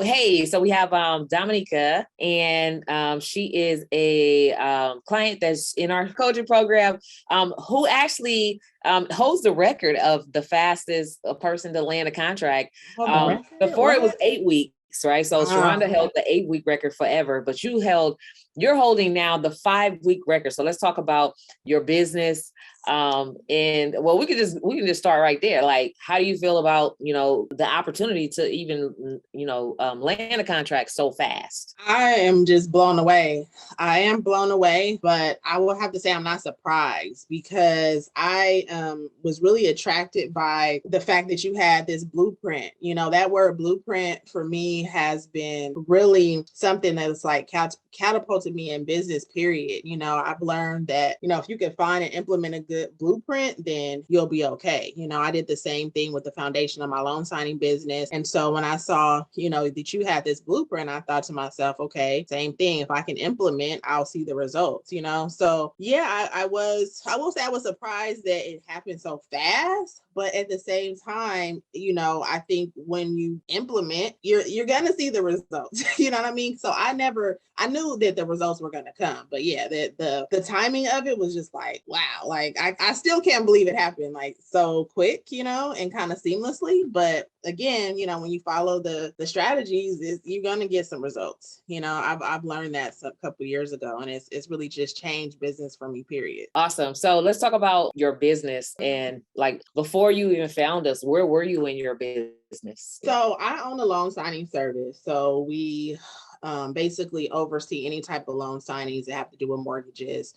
Hey, so we have Dominica, and she is a client that's in our coaching program, who actually holds the record of the fastest person to land a contract. Oh, the record? Before it was What? 8 weeks, right? So Sharonda held the 8 week record forever, but you're holding now the 5 week record. So let's talk about your business. And well, we can just start right there. Like, how do you feel about, the opportunity to even, land a contract so fast? I am just blown away. I am blown away, but I will have to say I'm not surprised because I was really attracted by the fact that you had this blueprint. That word blueprint for me has been really something that's like catapulted me in business, period. I've learned that, if you can find and implement a good blueprint, then you'll be okay. I did the same thing with the foundation of my loan signing business. And so when I saw, that you had this blueprint, I thought to myself, okay, same thing. If I can implement, I'll see the results, So yeah, I will say I was surprised that it happened so fast. But at the same time, I think when you implement, you're gonna see the results. You know what I mean? So I knew that the results were gonna come. But yeah, the timing of it was just like, wow, like I still can't believe it happened like so quick, and kind of seamlessly. But again, when you follow the strategies, you're gonna get some results. I've learned that a couple years ago, and it's really just changed business for me, period. Awesome. So let's talk about your business, and like before you even found us, where were you in your business? So I own a loan signing service. So we basically oversee any type of loan signings that have to do with mortgages,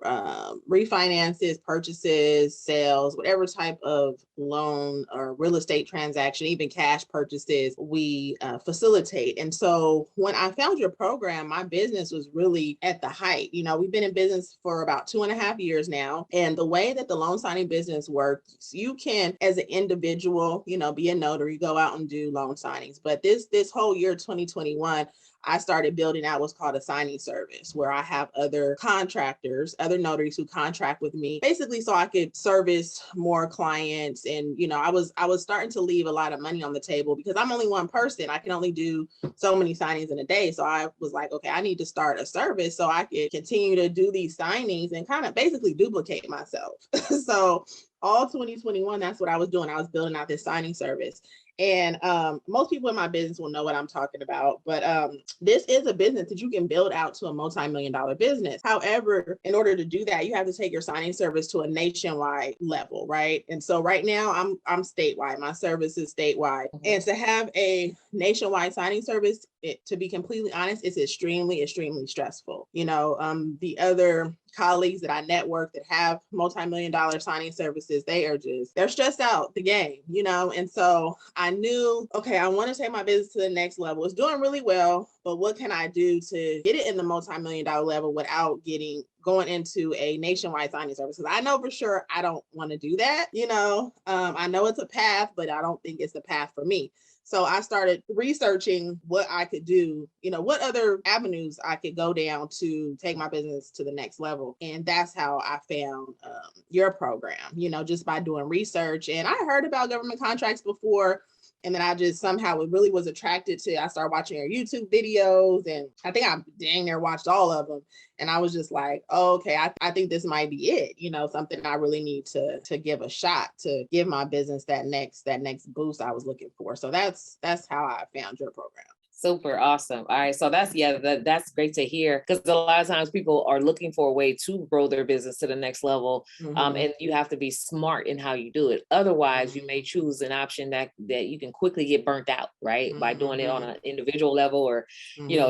refinances, purchases, sales, whatever type of loan or real estate transaction, even cash purchases, we facilitate. And so when I found your program, my business was really at the height. We've been in business for about 2.5 years now. And the way that the loan signing business works, you can, as an individual, be a notary, go out and do loan signings. But this whole year, 2021, I started building out what's called a signing service, where I have other contractors, other notaries who contract with me, basically so I could service more clients. And, I was starting to leave a lot of money on the table because I'm only one person. I can only do so many signings in a day. So I was like, okay, I need to start a service so I could continue to do these signings and kind of basically duplicate myself. So all 2021, that's what I was doing. I was building out this signing service. And most people in my business will know what I'm talking about. But this is a business that you can build out to a multi-million-dollar business. However, in order to do that, you have to take your signing service to a nationwide level, right? And so right now I'm statewide. My service is statewide. And to have a nationwide signing service, to be completely honest, it's extremely, extremely stressful. The other colleagues that I network that have multi-million-dollar signing services, they're stressed out the game, And so I knew, okay, I want to take my business to the next level. It's doing really well, but what can I do to get it in the multi-million-dollar level without going into a nationwide signing service? Because I know for sure I don't want to do that. I know it's a path, but I don't think it's the path for me. So I started researching what I could do, what other avenues I could go down to take my business to the next level. And that's how I found your program, just by doing research. And I heard about government contracts before. And then I just somehow really was attracted to, I started watching your YouTube videos, and I think I dang near watched all of them. And I was just like, oh, okay, I think this might be it, something I really need to give a shot to give my business that next boost I was looking for. So that's how I found your program. Super awesome. All right. So that's great to hear, because a lot of times people are looking for a way to grow their business to the next level. And you have to be smart in how you do it. Otherwise, you may choose an option that you can quickly get burnt out, right? By doing it on an individual level, or,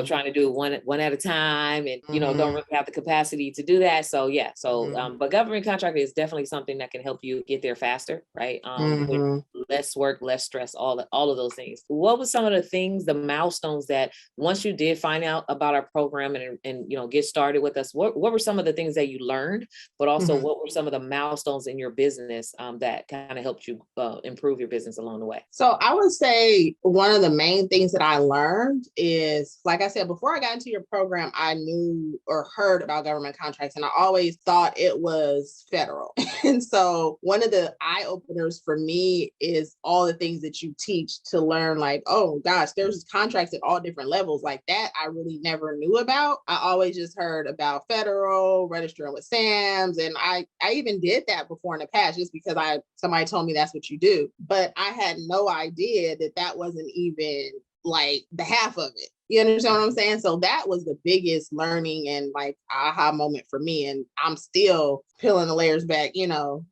trying to do one at a time, and, don't really have the capacity to do that. So yeah. So, but government contract is definitely something that can help you get there faster, right? With less work, less stress, all of those things. What was some of the things, the milestones that once you did find out about our program and get started with us, what were some of the things that you learned, but also what were some of the milestones in your business that kind of helped you improve your business along the way? So I would say one of the main things that I learned is, like I said, before I got into your program, I knew or heard about government contracts, and I always thought it was federal. And so one of the eye openers for me is is all the things that you teach to learn, like, oh gosh, there's contracts at all different levels. Like that, I really never knew about. I always just heard about federal, registering with SAMs. And I even did that before in the past just because somebody told me that's what you do. But I had no idea that that wasn't even like the half of it. You understand what I'm saying? So that was the biggest learning and like aha moment for me. And I'm still peeling the layers back,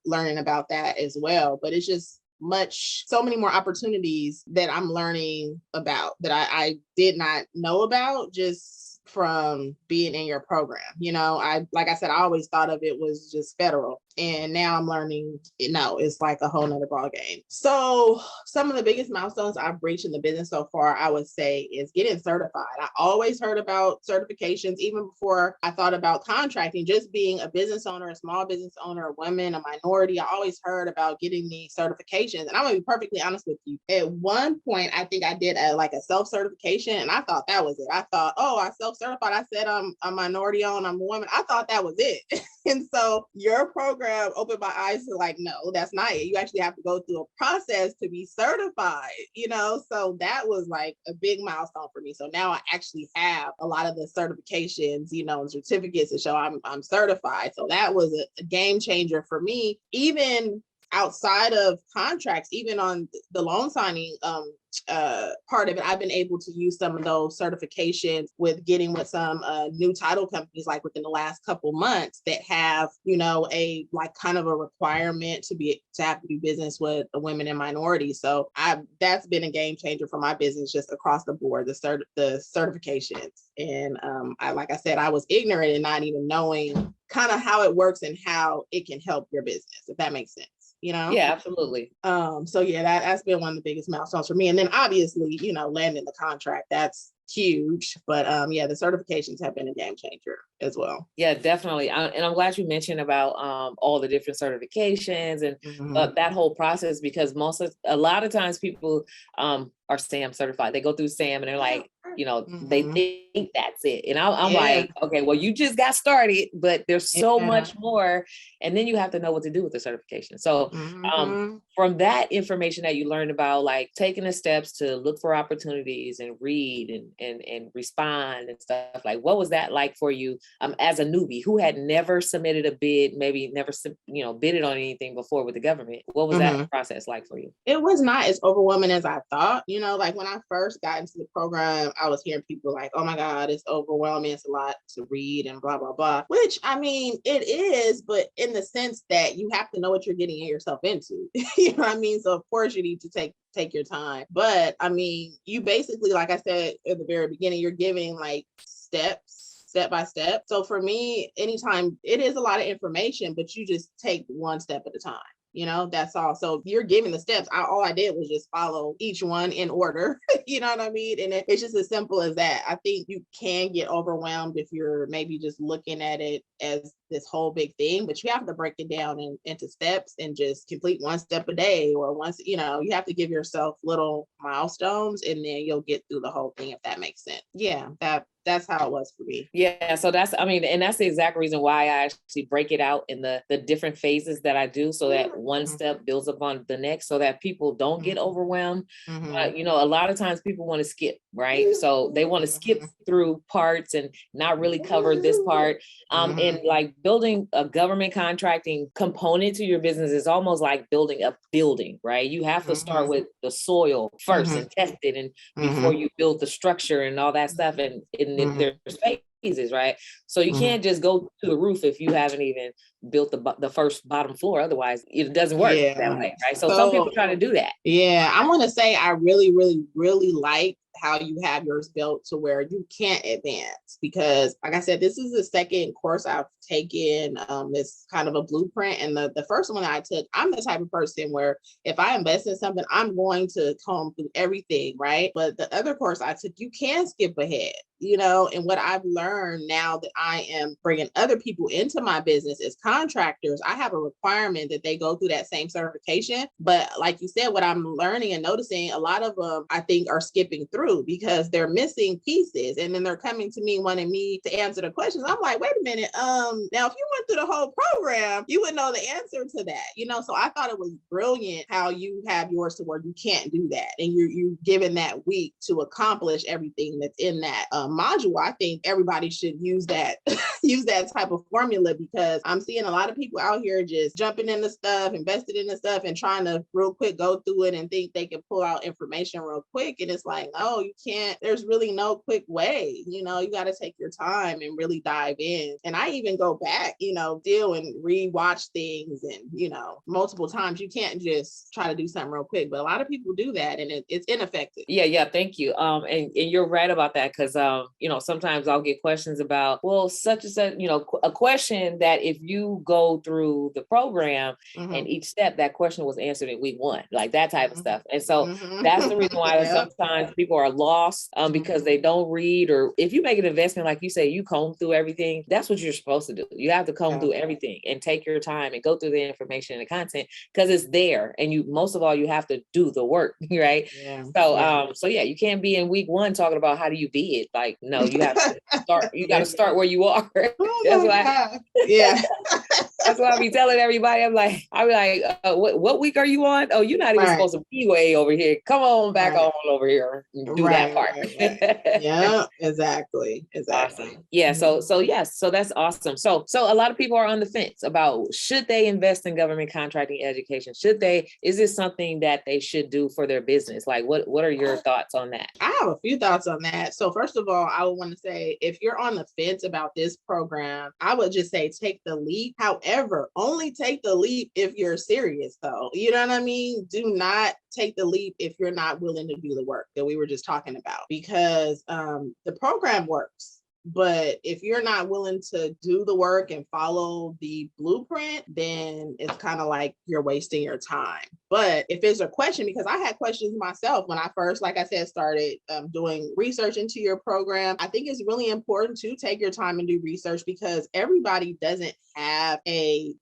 learning about that as well. But it's just so many more opportunities that I'm learning about that I did not know about just from being in your program. Like I said, I always thought of it was just federal. And now I'm learning, it's like a whole nother ball game. So some of the biggest milestones I've reached in the business so far, I would say, is getting certified. I always heard about certifications, even before I thought about contracting, just being a business owner, a small business owner, a woman, a minority. I always heard about getting these certifications. And I'm gonna be perfectly honest with you. At one point, I think I did a self-certification, and I thought that was it. I thought, oh, I self-certified. I said I'm a minority owned, I'm a woman. I thought that was it. And so your program opened my eyes to like, no, that's not it. You actually have to go through a process to be certified, so that was like a big milestone for me. So now I actually have a lot of the certifications, and certificates to show I'm certified. So that was a game changer for me, even outside of contracts, even on the loan signing part of it. I've been able to use some of those certifications with getting with some new title companies, like within the last couple months, that have, a like kind of a requirement to have to do business with the women and minorities. So that's been a game changer for my business just across the board, the certifications. And like I said, I was ignorant and not even knowing kind of how it works and how it can help your business, if that makes sense. Yeah, absolutely. So yeah, that's been one of the biggest milestones for me. And then obviously, landing the contract, that's huge. But yeah, the certifications have been a game changer as well. Yeah, definitely. And I'm glad you mentioned about all the different certifications and that whole process, because a lot of times people are SAM certified. They go through SAM and they're like, they think that's it. And I'm like, okay, well, you just got started, but there's so much more. And then you have to know what to do with the certification. So from that information that you learned about, like taking the steps to look for opportunities and read and respond and stuff, like what was that like for you as a newbie who had never submitted a bid, maybe never, bidded on anything before with the government? What was that process like for you? It was not as overwhelming as I thought. Like when I first got into the program, I was hearing people like, oh my God, it's overwhelming. It's a lot to read and blah, blah, blah, which I mean, it is, but in the sense that you have to know what you're getting yourself into. You know what I mean? So of course you need to take your time. But I mean, you basically, like I said at the very beginning, you're giving like steps, step by step. So for me, anytime, it is a lot of information, but you just take one step at a time. That's all. So you're giving the steps. All I did was just follow each one in order. You know what I mean? And it's just as simple as that. I think you can get overwhelmed if you're maybe just looking at it as this whole big thing, but you have to break it down into steps and just complete one step a day, or once, you have to give yourself little milestones, and then you'll get through the whole thing, if that makes sense. Yeah, that's how it was for me. Yeah. So that's the exact reason why I actually break it out in the different phases that I do, so that one step builds upon the next, so that people don't get overwhelmed. A lot of times people want to skip, right? So they want to skip through parts and not really cover this part. And like building a government contracting component to your business is almost like building a building, right? You have to start with the soil first and test it, and before you build the structure and all that stuff. And there's phases, right? So you can't just go to the roof if you haven't even built the first bottom floor. Otherwise, it doesn't work that way, right? So some people try to do that. Yeah, I want to say I really, really, really like how you have yours built to where you can't advance, because like I said, this is the second course I've taken. This kind of a blueprint, and the first one I took, I'm the type of person where if I invest in something, I'm going to comb through everything, right? But the other course I took, you can skip ahead. And what I've learned now that I am bringing other people into my business as contractors, I have a requirement that they go through that same certification. But like you said, what I'm learning and noticing, a lot of them, I think, are skipping through. true because they're missing pieces. And then they're coming to me wanting me to answer the questions. I'm like, wait a minute. Now if you went through the whole program, you would know the answer to that, So I thought it was brilliant how you have yours to where you can't do that. And you're given that week to accomplish everything that's in that module. I think everybody should use that, use that type of formula, because I'm seeing a lot of people out here just jumping into stuff, invested in the stuff, and trying to real quick go through it and think they can pull out information real quick. And it's like, no, you can't. There's really no quick way. You got to take your time and really dive in. And I even go back, deal and rewatch things and, multiple times. You can't just try to do something real quick. But a lot of people do that, and it's ineffective. Yeah. Thank you. And you're right about that, because, sometimes I'll get questions about, well, such and such, a question that if you go through the program and each step, that question was answered in week 1, like that type of stuff. And so that's the reason why sometimes people are lost because they don't read, or if you make an investment, like you say, you comb through everything. That's what you're supposed to do. You have to comb through everything and take your time and go through the information and the content, because it's there. And most of all, you have to do the work, right? So you can't be in week 1 talking about how do you be it. Like, no, you have to start. You got to start where you are. That's why. That's why I be telling everybody. I'm like, what week are you on? Oh, you're not even supposed to be way over here. Come on back on over here and do that part. Yeah, exactly. Awesome. Yeah. So yes. So that's awesome. So a lot of people are on the fence about, should they invest in government contracting education? Is this something that they should do for their business? Like, what are your thoughts on that? I have a few thoughts on that. So first of all, I would want to say, if you're on the fence about this program, I would just say take the leap. However, only take the leap if you're serious, though. You know what I mean? Do not take the leap if you're not willing to do the work that we were just talking about, because the program works. But if you're not willing to do the work and follow the blueprint, then it's kind of like you're wasting your time. But if it's a question, because I had questions myself when I first, like I said, started doing research into your program, I think it's really important to take your time and do research, because everybody doesn't have an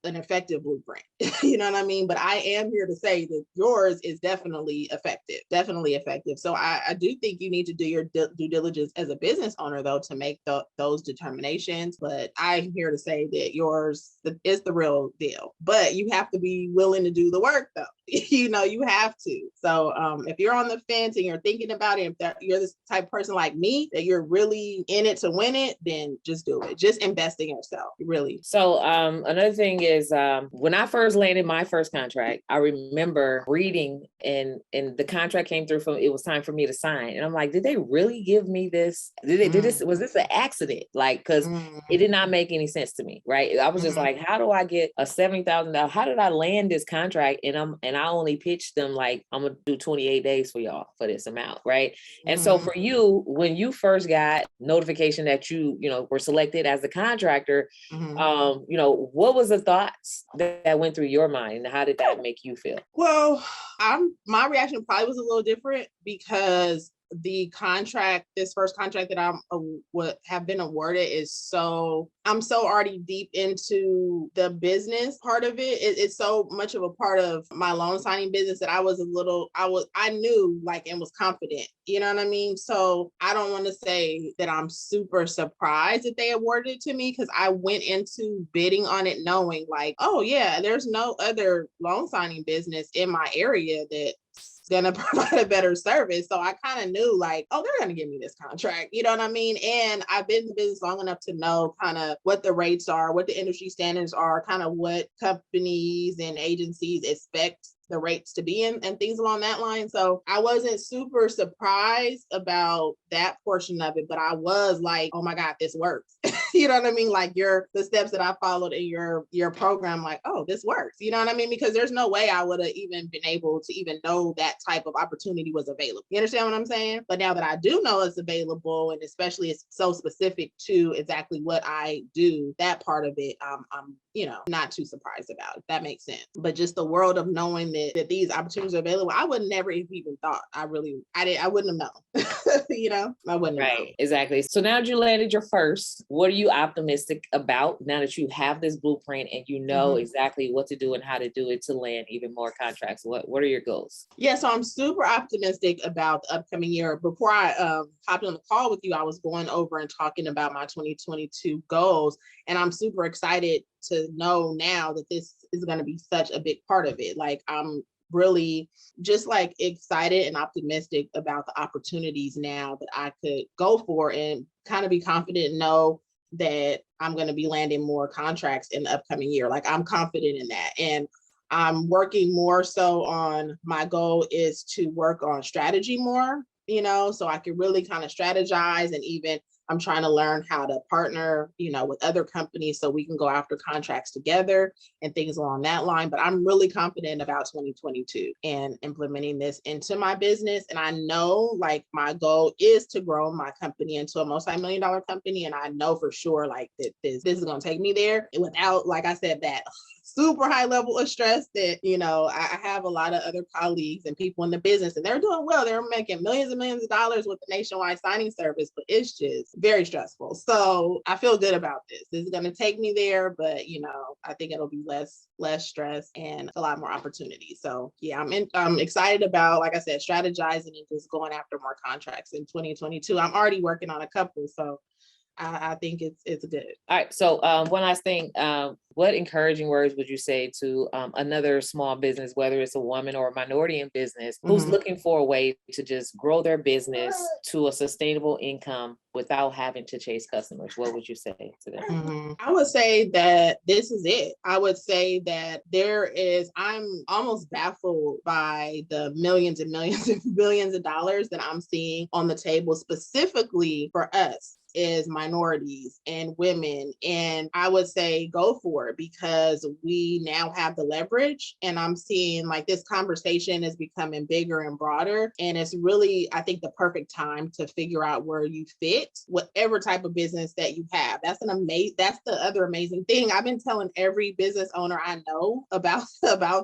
effective blueprint. You know what I mean? But I am here to say that yours is definitely effective. So I do think you need to do your due diligence as a business owner, though, to make those determinations. But I'm here to say that yours is the real deal. But you have to be willing to do the work, though. You have to. So if you're on the fence and you're thinking about it, if you're this type of person like me, that you're really in it to win it, then just do it. Just invest in yourself, really. So another thing is, when I first landed my first contract, I remember reading and the contract came through it was time for me to sign. And I'm like, did they really give me this? Was this an accident? Like, because it did not make any sense to me, right? I was just like, how do I get a $70,000? How did I land this contract? And I only pitched them like, I'm gonna do 28 days for y'all for this amount, right? And so for you, when you first got notification that you were selected as the contractor, what was the thoughts that went through your mind? How did that make you feel? Well, my reaction probably was a little different, because this first contract that I'm would have been awarded I'm so already deep into the business part of it. It's so much of a part of my loan signing business that I knew and was confident, you know what I mean? So I don't want to say that I'm super surprised that they awarded it to me, because I went into bidding on it knowing oh yeah, there's no other loan signing business in my area that going to provide a better service. So I kind of knew they're going to give me this contract. You know what I mean? And I've been in the business long enough to know kind of what the rates are, what the industry standards are, kind of what companies and agencies expect the rates to be in and things along that line. So I wasn't super surprised about that portion of it, but I was like, oh my God, this works. You know what I mean? The steps that I followed in your program, oh, this works. You know what I mean? Because there's no way I would have even been able to even know that type of opportunity was available. You understand what I'm saying? But now that I do know it's available, and especially it's so specific to exactly what I do, that part of it, I'm not too surprised about, if that makes sense. But just the world of knowing that these opportunities are available, I would never have even thought. I wouldn't have known. I wouldn't have known. Right, exactly. So now that you landed your first, what are you optimistic about now that you have this blueprint and you know exactly what to do and how to do it to land even more contracts? What are your goals? Yeah, so I'm super optimistic about the upcoming year. Before I hopped on the call with you, I was going over and talking about my 2022 goals, and I'm super excited to know now that this is going to be such a big part of it. Like, I'm really just like excited and optimistic about the opportunities now that I could go for and kind of be confident and know that I'm going to be landing more contracts in the upcoming year. Like, I'm confident in that. And I'm working more so on, my goal is to work on strategy more, so I can really kind of strategize, and even I'm trying to learn how to partner, with other companies so we can go after contracts together and things along that line. But I'm really confident about 2022 and implementing this into my business. And I know, like, my goal is to grow my company into a multi-million-dollar company. And I know for sure, like, that this is going to take me there without, like I said, that super high level of stress that, I have a lot of other colleagues and people in the business, and they're doing well. They're making millions and millions of dollars with the nationwide signing service, but it's just very stressful. So I feel good about this. This is going to take me there, but, I think it'll be less stress and a lot more opportunity. So yeah, I'm excited about, like I said, strategizing and just going after more contracts in 2022. I'm already working on a couple, so I think it's good. All right. So one last thing, what encouraging words would you say to another small business, whether it's a woman or a minority in business, who's looking for a way to just grow their business to a sustainable income without having to chase customers? What would you say to them? I would say that this is it. I would say that I'm almost baffled by the millions and millions and billions of dollars that I'm seeing on the table specifically for us is minorities and women. And I would say go for it, because we now have the leverage, and I'm seeing like this conversation is becoming bigger and broader. And it's really, I think, the perfect time to figure out where you fit, whatever type of business that you have. That's the other amazing thing. I've been telling every business owner I know about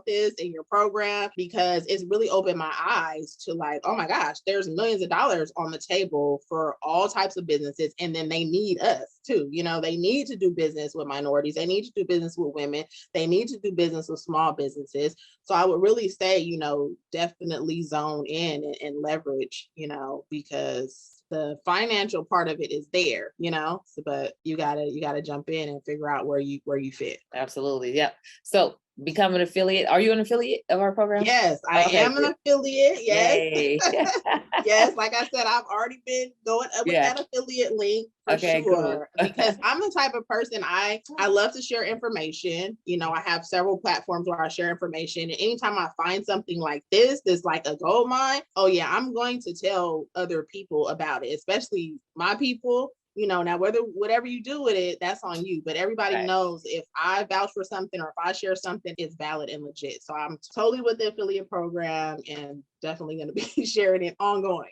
this in your program, because it's really opened my eyes to, like, oh my gosh, there's millions of dollars on the table for all types of businesses. And then they need us too. They need to do business with minorities. They need to do business with women. They need to do business with small businesses. So I would really say, definitely zone in and leverage, because the financial part of it is there, but you gotta jump in and figure out where you fit. Absolutely. Yeah. So become an affiliate. Are you an affiliate of our program? Yes, I am an affiliate. Yes. Yes. Like I said, I've already been going up with that affiliate link for sure. Cool. Because I'm the type of person, I love to share information. I have several platforms where I share information. And anytime I find something like this like a gold mine, oh yeah, I'm going to tell other people about it, especially my people. Now whatever you do with it, that's on you. But everybody knows if I vouch for something or if I share something, it's valid and legit. So I'm totally with the affiliate program and definitely going to be sharing it ongoing.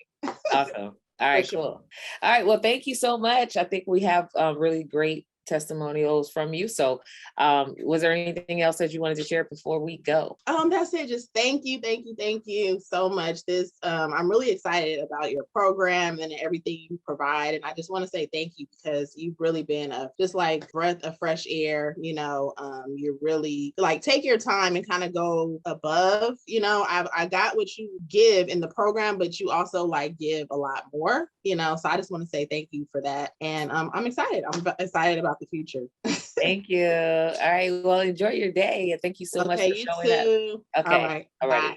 Awesome. All right, cool. All right. Well, thank you so much. I think we have really great testimonials from you. So was there anything else that you wanted to share before we go? That's it. Just thank you so much. I'm really excited about your program and everything you provide. And I just want to say thank you, because you've really been just like breath of fresh air. You're really like, take your time and kind of go above. I got what you give in the program, but you also like give a lot more, so I just want to say thank you for that. And I'm excited. I'm excited about the future. Thank you. All right. Well, enjoy your day. And thank you so much for showing up. Okay. All right. Bye.